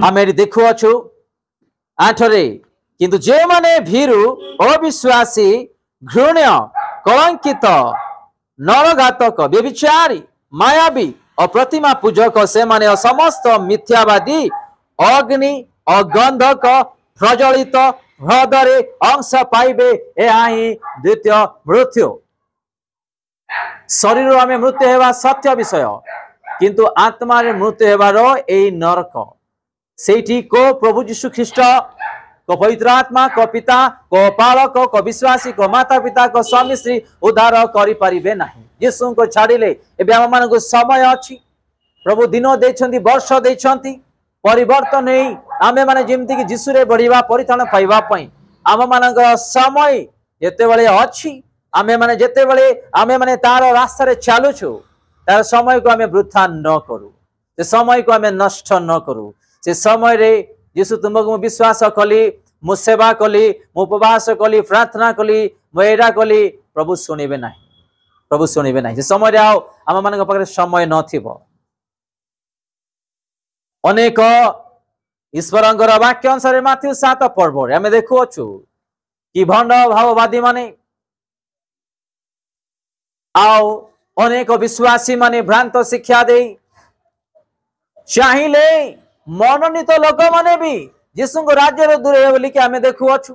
आमे देखुअछु 8 रे किंतु जे माने भीरु अविश्वासी घृण्य कलंकित नरघातक व्यभिचारी मायावी अप्रतिमा पूजक से माने समस्त मिथ्यावादी अग्नि अगंधक प्रज्वलित ह्रदरे अंश पाइबे एही द्वितीय मृत्यु। शरीर आमे मृत्यु हेबा सत्य विषय किंतु आत्मा रे मृत्यु हेबार एई नरक सेठी को प्रभु यीशु ख्रीस्ट को पवित्र आत्मा को पिता को पालक को विश्वासी को माता पिता को स्वामी स्त्री उद्धार करि परिबे नाही। यीशु को छाड़िले एबे हम मान को समय अछि प्रभु दिन देछंती वर्ष देछंती परिवर्तन नहीं आमे माने जेमती कि यीशु रे बढ़िबा परिथान पाइबा पई आम मानकर समय जेते बेले अछि आमे माने जेते बेले आमे माने तार रास्ता रे चालुछु तार समय को आमे वृथा न करू से समय को आमे नष्ट न करू से समय रे यीशु तुमको विश्वास कली मु सेवा कली मु उपवास कली प्रार्थना कली मु एडा कली प्रभु सुनिबे नाही प्रभु सुनिबे नाही से समय रे आओ आम मानक पाखरे समय नथिबो। अनेक ईश्वरंकर वाक्य अनुसार माथ्यू 7 पर्व आमे देखुअछु कि भंड भाववादी माने आओ अनेक विश्वासी माने भ्रांत शिक्षा दे चाहिए मनोनीत लोक माने भी यीशु को राज्य दूर बोली कि आमे देखुअछु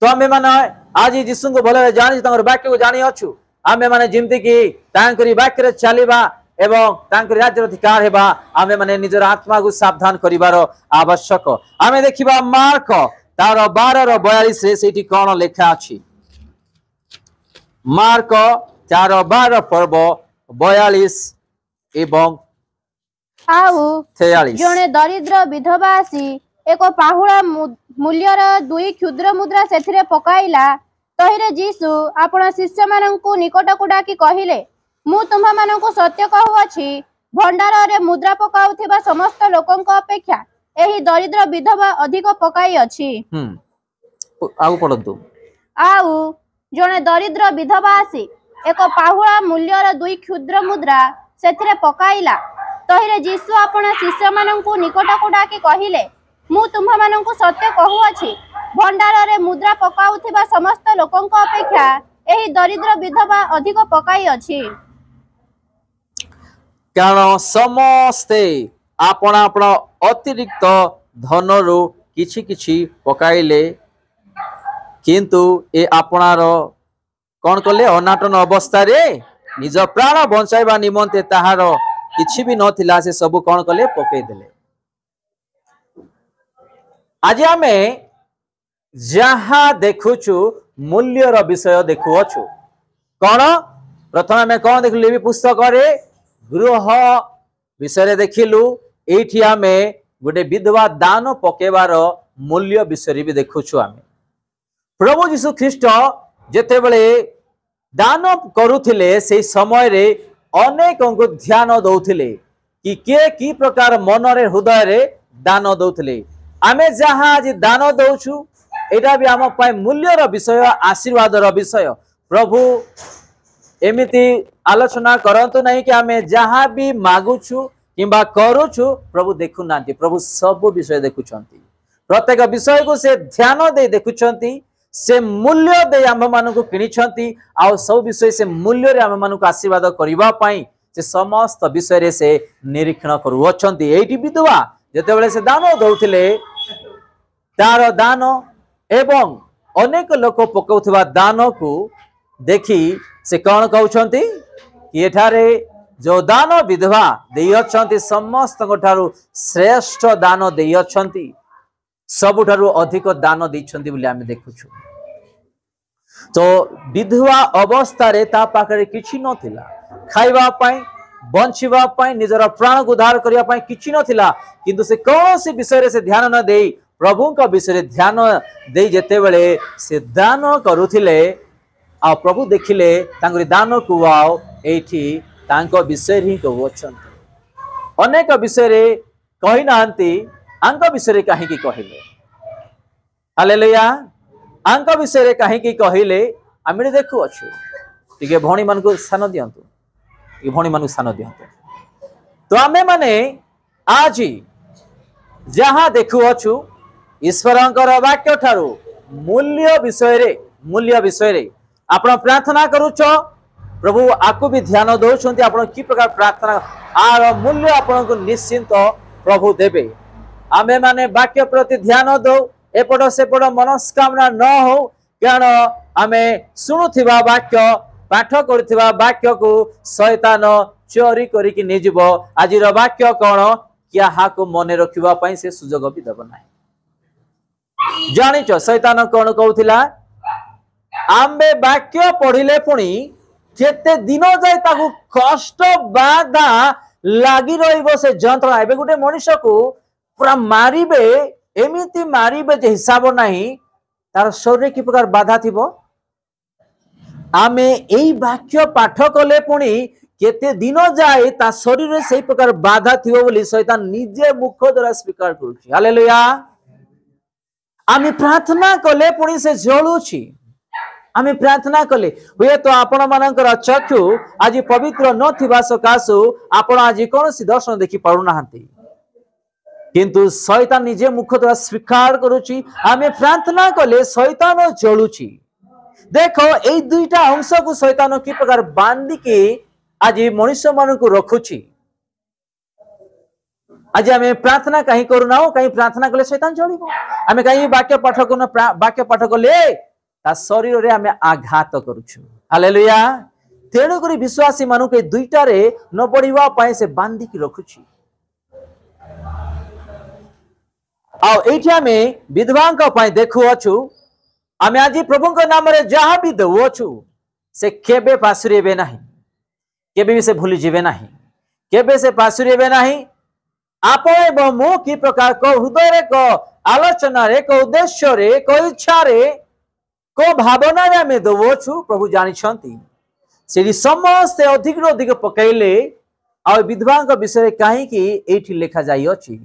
तो आमे माने आज यीशु को भले जानि तंगर वाक्य को जानि अछु आमे माने जिमती कि तांकरी वाक्य रे चलीबा एवं तांकरी राज्य अधिकार हेबा आमे माने निजर आत्मा को सावधान करिवार आवश्यक। आमे देखिबा मार्क तार 12 रो 42 रे सेठी कोन लेखा अछि मार्क 4:12 पर्व 42 एवं आउ 43 जने दरिद्र विधवा आसी एक पाहुड़ा मूल्यर 2 क्षुद्र मुद्रा सेथिरे पकाइला तहिरे जीसु आपण शिष्य माननकु निकट को डाकी कहिले मु तुम्हा माननकु सत्य कहूअछि भंडार रे मुद्रा पकाउथिबा समस्त लोकंक अपेक्षा एही दरिद्र विधवा अधिक पकाई अछि। आगु पढंतु आउ जने दरिद्र विधवा आसी एक पाहुड़ा मूल्यर 2 क्षुद्र मुद्रा सेथिरे पकाइला तहिरे जीसु आपण शिष्य माननकु निकट को डाकी कहिले मु तुम्हा माननकु सत्य कहूअछि भंडार रे मुद्रा पकाउथिबा समस्त लोकंक अपेक्षा एही दरिद्र विधवा अधिक पकाई अछि। कारण समस्ते आपण आपण अतिरिक्त धन रो किछि किछि पकाइले किंतु ए आपणार कोन कले अनाटन अवस्था रे निज प्राण बंचाइबा निमंते ताहार किछि भी नथिला से सब कोन कले पकई देले। आज आमे जहा देखुछु मूल्य रो विषय देखुअछु कोन प्रथम आमे कोन देखलि भी पुस्तक रे गृह विषय देखिलु एठी आमे गोटे विधवा दान पकेबार मूल्य विषय भी देखुछु। आमे प्रभु यीशु ख्रीस्ट जेते बेले दान करुथिले से समय रे अनेक को ध्यान दउथिले कि के की प्रकार मन रे हृदय रे दान दउथिले। आमे जहा आज दान दउछु एटा भी आम पाए मूल्य रो विषय आशीर्वाद रो विषय। प्रभु एमिति आलोचना करंतु नहीं कि आमे जहाँ भी मागुछु किंबा करूछु प्रभु देखु नांती प्रभु सब विषय देखुछंती प्रत्येक विषय को से ध्यान दे देखुछंती से मूल्य दे आम मान को किनिछंती आ सब विषय से मूल्य रे आम मान को आशीर्वाद करिबा पई से समस्त विषय रे से निरीक्षण करूछंती। एठी विधवा जते बेले से दान दउथिले तार दान एवं अनेक लोक पकाउथबा दान को देखी से कौन कहउछंती कि एठारे जो दान विधवा देई अछंती समस्त ठारू श्रेष्ठ दान देई अछंती सबुठारू अधिक दान देइछंती बोली आमे देखुछु। तो विधवा अवस्था रे ता पाखरे किछि नथिला खाइबा पई बंचिबा पई निजर प्राण को उद्धार करिया पई किछि नथिला किंतु से कौनसी विषय रे से ध्यान न देई प्रभु का विषय रे ध्यान देई जेते बेले से दान करूथिले आ प्रभु देखिले तांगरी दान को आओ एठी तांको विषय ही कहउछंती अनेक विषय रे कहि नांती आंक विषय रे काहे की कहिले हालेलुया आंक विषय रे काहे की कहिले आमे देखु अछु तिके भणी मन को स्थान दियंतु ये भणी मन को स्थान दियंतु। तो आमे माने आज जहाँ देखुअछु ईश्वरंकर वाक्य ठारू मूल्य विषय रे आपण प्रार्थना करूछ प्रभु आकु भी ध्यान दौरान आपण कि प्रकार प्रार्थना आर मूल्य आपण को निश्चिंत प्रभु देवे आमे माने वाक्य प्रति ध्यान दो एपट सेपट मनस्कामना न हो कारण आमे शुणुथिबा वाक्य पाठ करुथिबा वाक्य को शैतान चोरी करिकि निजिबो आजिर वाक्य कोन क्या हाको मने रखिबा पई से सुजोग भी देब नाही जानिच शैतान कोन कहउथिला आम्बे वाक्य पढ़िले पुणी केते दिन जाए ताकू कष्ट बाधा लागी रहिबो से जंत्रणा एबे गुटे मनुष्य को पूरा मारिबे एमिति मारिबे जे हिसाब नाही तार शरीर की प्रकार बाधा थिबो आमे एई वाक्य पाठ कले पुणी केते दिन जाए ता शरीर रे सेई प्रकार बाधा थिबो बोली शैतान निजे मुख द्वारा स्वीकार करूछि हालेलुया आमे प्रार्थना कले पुणी से जळुछि आमे प्रार्थना कले हुए तो आपण मानकर चक्षु आज पवित्र नथिबा सकासु आपण आज कौन सी दर्शन देखि पारु नाहंती किंतु शैतान निजे मुख द्वारा स्वीकार करूची आमे प्रार्थना कले शैतान जळुची देखो एई दुईटा अंश को शैतान की प्रकार बांधी के आज मनुष्य मान को रखुची आज आमे प्रार्थना कहीं करूना कहीं प्रार्थना कले शैतान जळिबो आमे कहीं वाक्य पाठ कले ता शरीर रे आमे आघात करूछु हालेलुया तेणु करी विश्वासी मानु के दुईटा रे न पड़िबा पाए से बांधी की रखुछि आ एठी आमे विधवांक पाए देखु अछु आमे आज प्रभु के नाम रे जहा भी दउ अछु से केबे पासुरेबे नाही केबे भी से भूली जिवे नाही केबे से पासुरेबे नाही आपण एवं मु की प्रकार को हृदय रे को आलोचना रे को उद्देश्य रे को इच्छा रे को भावना रे में दवछु प्रभु जानि छंती सेरी समस्त अधिक रो अधिक पकैले आ विधवा का विषय काहे कि एठी लिखा जाई अछि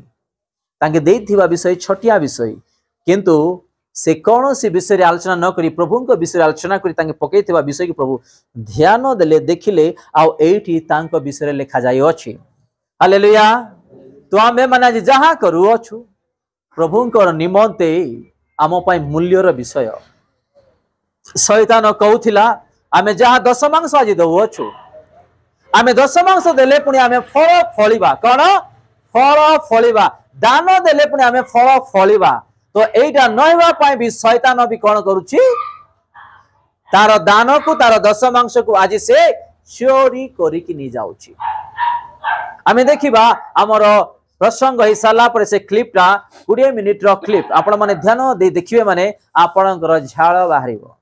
तांगे देथिबा विषय छटिया विषय किंतु से कौन सी विषय रे आलोचना न करी प्रभु को विषय आलोचना करी तांगे पकैथिबा विषय की प्रभु ध्यान देले देखिले आ एठी तांको विषय रे लिखा जाई अछि हालेलुया तो आमे माने जहां करू अछु प्रभु को निमंते आम पई मूल्यर विषय शैतान कहूथिला आमे जहा दशमांश आज दउछु आमे दशमांश देले पुणी आमे फल फलिबा कोन फल फलिबा दान देले पुणी आमे फल फलिबा तो एटा नहिबा पई भी शैतान भी कोन करूची तार दान को तार दशमांश को आज से चोरी करी कि नि जाउची आमे देखिबा हमर प्रसंग ही साला पर से क्लिपटा 20 मिनिट रो क्लिप आपण माने ध्यान दे देखिबे माने आपणकर झाळ बाहरिबो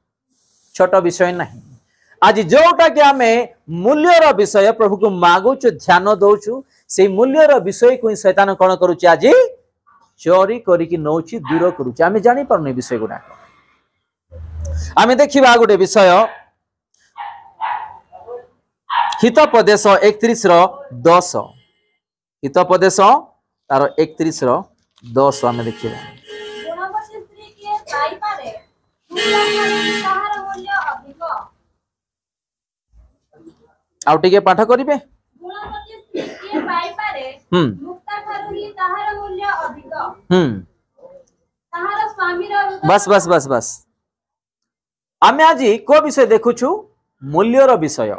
छोट विषय नहीं आज जोटा कि आमे मूल्यर विषय प्रभु को मागुछु ध्यान दउछु से मूल्यर विषय को शैतान कोन करूची आज चोरी करी कि नौची दूर करूची आमे जानि परने विषय गुडा आमे देखिबा गोटे विषय हितोपदेश 31 रो 10 हितोपदेश तार 31 रो 10 आमे देखिबा गुणवती स्त्री के पाई पारे ताहार मूल्य अधिक आउटिके पाठ करिवे गुणवती स्त्री के पाई पारे मुक्ता ठारू ही ताहार मूल्य अधिक ताहार स्वामी रो बस बस बस बस आमे आज को विषय देखुछु मूल्यर विषय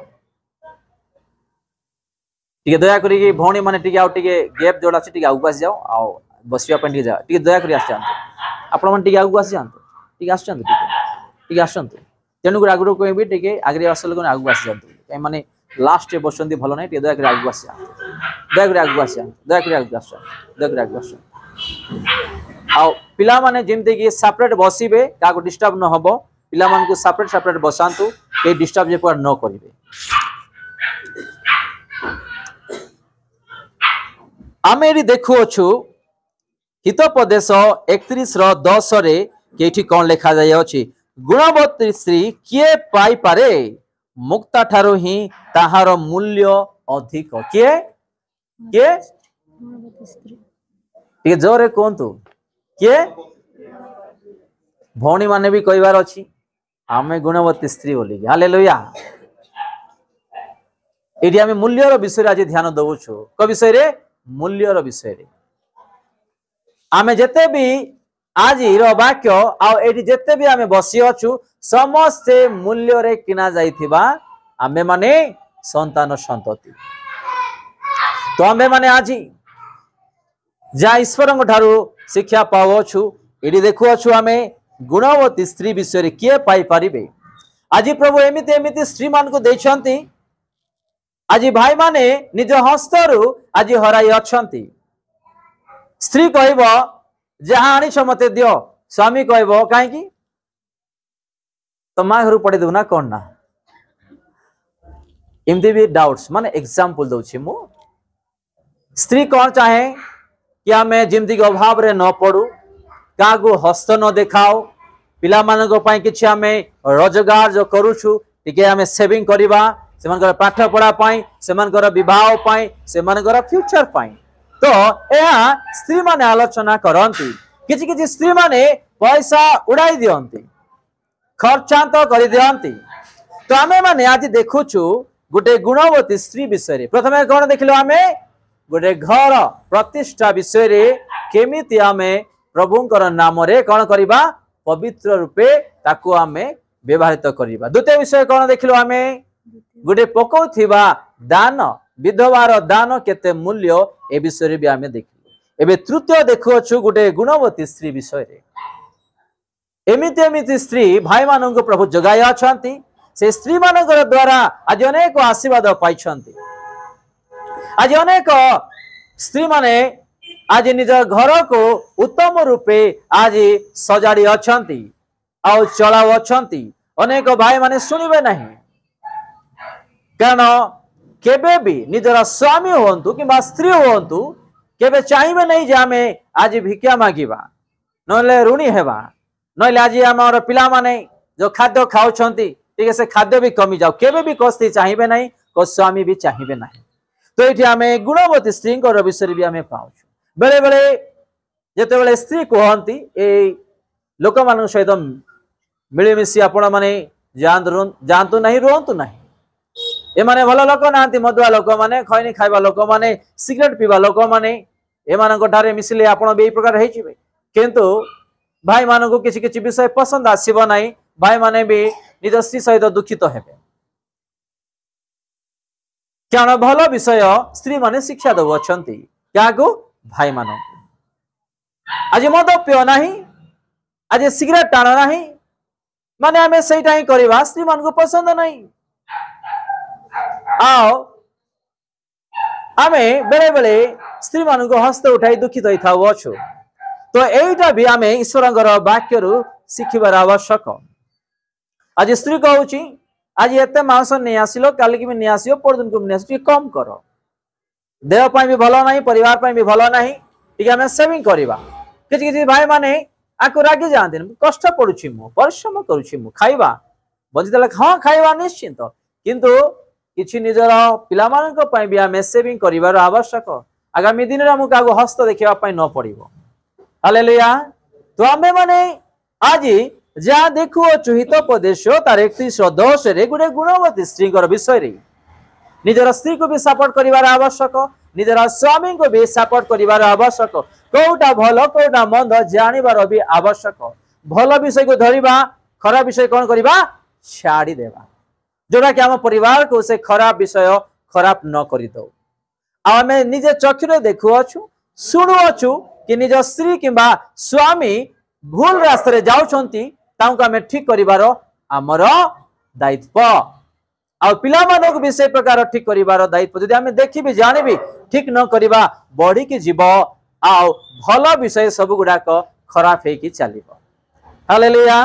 टिके दया करी कि भौणी माने टिके आउटिके गैप जोडा छी टिके आगु पास जाओ आ बसिया पे टिके जा टिके दया करी आस जान आपण मन टिके आगु पास जान टिके आस जान टिके आस जान तेनु को आगु को भी टिके आगरे असल को आगु पास जान कई माने लास्ट बसंती भलो नै टिके दया करी आगु पास जा दया करी आगु पास जा दया करी आगु पास जा दया करी आगु पास आ पिला माने जेमते कि सेपरेट बसिबे का को डिस्टर्ब न होबो पिला मान को सेपरेट सेपरेट बसांतु के डिस्टर्ब जे पर न करिवे आमेरी देखु अछु हितोपदेश 31 रो 10 रे केठी कोन लिखा जाय अछि गुणवती स्त्री किए पाई पारे मुक्ता ठारो ही ताहार मूल्य अधिक किए के गुणवती स्त्री टिके जोरे कोंतु के भौणी माने भी कहबार अछि आमे गुणवती स्त्री बोली हालेलुया एडी आमे मूल्यर विषय आज ध्यान दउछु को विषय रे मूल्यर विषय रे आमे जेते भी आज वाक्य आउ जेते भी आमे बसी अछु समस्ते मूल्य रे किना जाइथिबा आमे माने संतान संतति। तो आमे माने आज जा ईश्वर ठारू शिक्षा पावछु एडी देखु अछु आमे गुणवती स्त्री विषय किए पाई परिबे। आज प्रभु एमिति एमिति स्त्री मान को देछंती आज भाई माने निज हस्तरु आज हराई अछंती। स्त्री कहब जहाँ आनी मते दियो स्वामी कहब कहीं तो माँ घर पढ़ी देना कौन ना इमती भी डाउट्स माने एग्जांपल दउछि मु। स्त्री कौन चाहे कि आमे जिमती के अभाव रे न पड़ू का को हस्त न देखाओ पिला मानक पई किछि आमे रोजगार जो करूछु टिके आमे सेविंग करिबा सेमानकर पाठ पढ़ा पई सेमानकर विवाह पई सेमानकर फ्यूचर पई। तो यह स्त्री माने आलोचना करती किछि किछि स्त्री माने पैसा उड़ाई दियंती खर्चांत कर दियंती। तो आमे माने आज देखुछु गोटे गुणवती स्त्री विषय प्रथमे कौन देखिलो आमे गोटे घर प्रतिष्ठा विषय रे केमिति आमे प्रभुंकर नाम रे कौन करिबा पवित्र रूपे ताको आमे व्यवहारित करिबा। द्वितीय विषय कौन देखिलो आमे गोटे पकौथिबा दान विधवार दान केते मूल्य ए विषय भी आमे देखिलो। एबे तृतीय देखुछु गोटे गुणवती स्त्री विषय रे एमिति एमिति स्त्री भाई मानन को प्रभु जगाई अछंती से स्त्री मानकर द्वारा आज अनेक आशीर्वाद पाइछंती। आज अनेक स्त्री माने आज निज घर को उत्तम रूपे आज सजाड़ी अछंती आउ चलाउ अछंती। अनेक भाई माने सुनिबे नहीं कारण केबे भी निजर स्वामी होंतु कि स्त्री होंतु केबे चाहिए नहीं जे आमे आज भिक्षा मागिबा नले ऋणी हेबा नले आज आमर पिला माने जो खाद्य खाउछंती ठीक से खाद्य भी कमी जाओ केबे भी कोस्ती चाहिए नहीं को स्वामी भी चाहिए नहीं। तो ये आमे गुणवती स्त्री विषय भी आमे पाउछु। बेले बेले जेते बेले स्त्री कहती ए लोक मान सहित मिलमिशी आपण माने जानतु नहीं रुहतु नहीं ए माने भल लोक नांती मदुआ लोक माने खैनी खाइबा लोक माने सिगरेट पीवा लोक माने ए मानक ठारे मिसिले आपण बे प्रकार हे छिबे किंतु भाई मानक किछि किछि विषय पसंद आसीबो नहीं भाई माने भी निज स्त्री सहित दुखित हेबे कारण भल विषय स्त्री माने शिक्षा दउ अछंती क्या को भाई मानक आज मद पियो नहीं आज सिगरेट टाण नहीं माने आमे सेटा ही करबा स्त्री मान को पसंद नहीं आओ आमे बेले बेले स्त्री मान को हस्त उठाई दुखित होई थाउ अछु। तो एटा भी आमे ईश्वरंगर वाक्य रु शिखिबार आवश्यक। आज स्त्री कहूची आज एते मांस नहीं आसिलो काल की भी नहीं आसियो परदिन को नहीं आसियो कम करो देह पाई भी भलो नहीं परिवार पाई भी भलो नहीं ठीक आमे सेविंग करबा किछि किछि भाई माने आको रागी जानते कष्ट पड़ुछि मु परिश्रम करूछि मु खाइबा बजितले हां खाइबा निश्चित किंतु किछि निजर पिला मानक पई भी आमे सेविंग करिवार आवश्यक। आगामी दिन रे हमका हस्त देखिबा पई न पड़िबो। हालेलुया। तो आमे माने आज जा देखु हितोपदेश तार 31:10 रे गुडे गुणवती स्त्री विषय रे निजर स्त्री को भी सपोर्ट करिवार आवश्यक निजर स्वामी को भी सपोर्ट करिवार आवश्यक कोउटा भलो कोउटा मंद जानिबार भी आवश्यक। भलो विषय को धरिबा खराब विषय कोन करिबा छाड़ी देबा जोरा कि हम परिवार को से खराब विषय खराब न करि दो। आमे निजे चक्षुरे देखु अछु सुनु अछु कि निज स्त्री किंबा स्वामी भूल रास्ता रे जाउछंती तांका में ठीक करिवार हमर दायित्व आ पिला मानक भी से प्रकार ठीक करिवार दायित्व जदि आमे देखि भी जानि भी ठीक न करिबा बढी के जीव आ भलो विषय सब गुडा को खराब हे कि चलिबो। हालेलुया।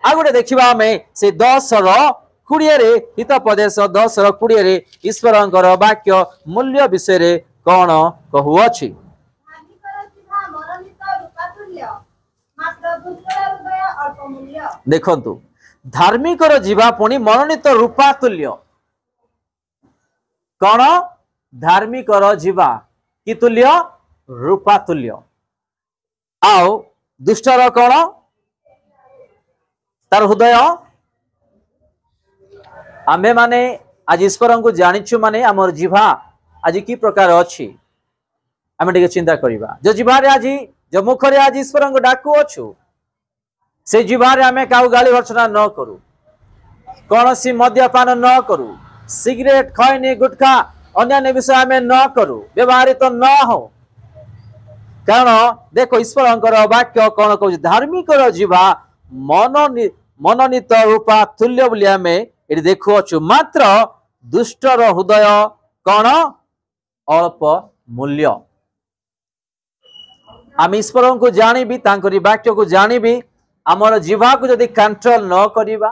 आ गुडे देखिबा आमे से 10:20 रे हितोपदेश 10:20 रे ईश्वरंकर वाक्य मूल्य विषय रे कोन कहू अछि। देखंतु धार्मिकर जीवा पुणी मनोनीत रूपा तुल्य कौन धार्मिकर जीवा कि तुल्य रूपा तुल्य आओ दुष्टर कौन तार हृदय आमे माने आज ईश्वर को जानिछु माने आमर जीवा आज की प्रकार अछि आमे टिके चिंता करिबा जो जीवा रे आज जो मुखरे आज ईश्वर को डाकू अच्छु से जीवारे आमे काउ गाली भर्सना न करू, कौन सी मद्यपान न करू, सिगरेट खैनी गुटखा अन्य विषय आमे न करू, व्यवहारित तो न हो। कारण देखो ईश्वर वाक्य कौन कह धार्मिक जीवा मनोनीत रूपा तुल्य बोली आमे ये देखु अच्छु। मात्र दुष्टर हृदय कौन अल्प मूल्य। आम ईश्वर को जानिबी तांकरी वाक्य को जानिबी आमर जीवा को जदि कंट्रोल न करिबा,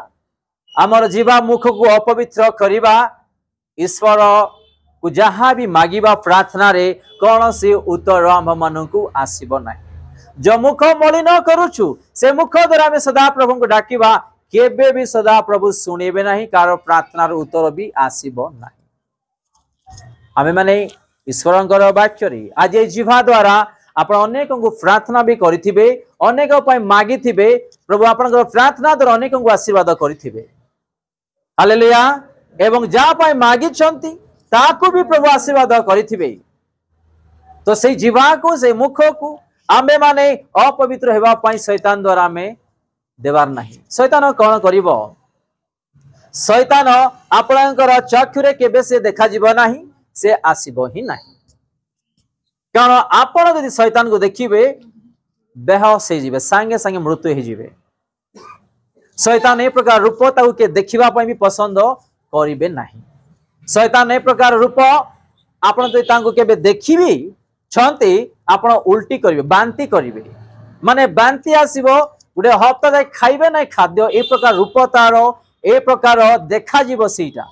आमर जीवा मुख को अपवित्र करिबा, ईश्वर को जहाँ भी मागिबा प्रार्थना रे कौन से उत्तर आम मानू आसीब ना। जो मुख मलिन करुछु से मुख द्वारा आम सदा प्रभु को डाकिबा केबे भी सदा प्रभु शुणिबे नहीं, कार प्रार्थनार उत्तर भी आसीब ना। आमे माने ईश्वरंकर वाक्य रे आज ए जीवा द्वारा आपण अनेक को प्रार्थना भी करिथिबे, अनेक पय मागिथिबे, प्रभु आपनकर प्रार्थना द्वारा अनेक को आशीर्वाद करिथिबे। हालेलुया। एवं जा पय मागिछंती ताकू भी प्रभु आशीर्वाद करिथिबे। तो से जीवा को से मुख को आमे माने अपवित्र हेबा पय शैतान द्वारा आमे देवार नहीं। शैतान कौन करिवो? शैतान आपनकर चक्षुरे केबे से देखा जीव नहीं, से आसीबो ही नहीं। कारण आपण यदि शैतान को देखिबे बेहोश हो जिवे, संगे संगे मृत्यु हो जिवे। शैतान ए प्रकार रूप ताऊ के देखिबा पय भी पसंद करिबे नहीं। शैतान ए प्रकार रूप आपण यदि तांको केबे देखिबी छंती आपण उल्टी करिवे, बांती करिवे, माने बांती आसीबो, गोटे हप्ता जाए खाइबे ना खाद्य। ए प्रकार रूप तार ए प्रकार देखा जीव सीटा,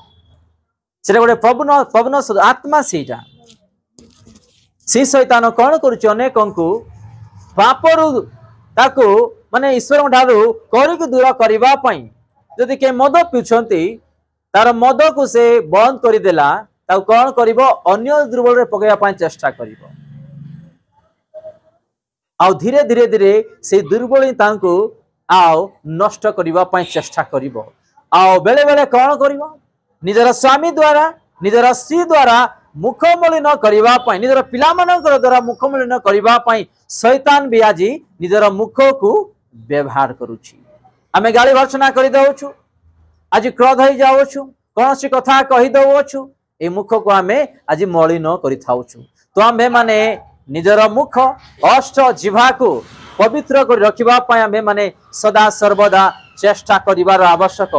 सेटा गोटे पवन पवन आत्मा सीटा। सी शैतान कौन करुच्ची अनेक पापरु ताकू माने ईश्वर ठारू करिक दूर करिबा पई जदि के मद पिउछंती तार मद को से बंद करि देला, ताऊ कौन करिवो? अन्य दुर्बल रे पकेया पई चेष्टा करिवो। आउ धीरे धीरे धीरे से दुर्बल तांको आउ नष्ट करिबा पई चेष्टा करिवो। आउ बेले बेले कौन करिवो? निजर स्वामी द्वारा निजर स्त्री द्वारा मुख मलिन करिबा पई, निजर पिला मानकर द्वारा मुख मलिन करिबा पई शैतान भी आज निजर मुख को व्यवहार करुछि। आमे गाली भर्सना करि दउछु, आज क्रोध हो जाउछु, कौन सी कथा कहि दउछु, ए मुख को आमे आज मलिन करि थाउछु। तो आमे माने निजर मुख अष्ट जिह्वा को पवित्र कर रखिबा पई आमे माने सदा सर्वदा चेष्टा करिवार आवश्यक।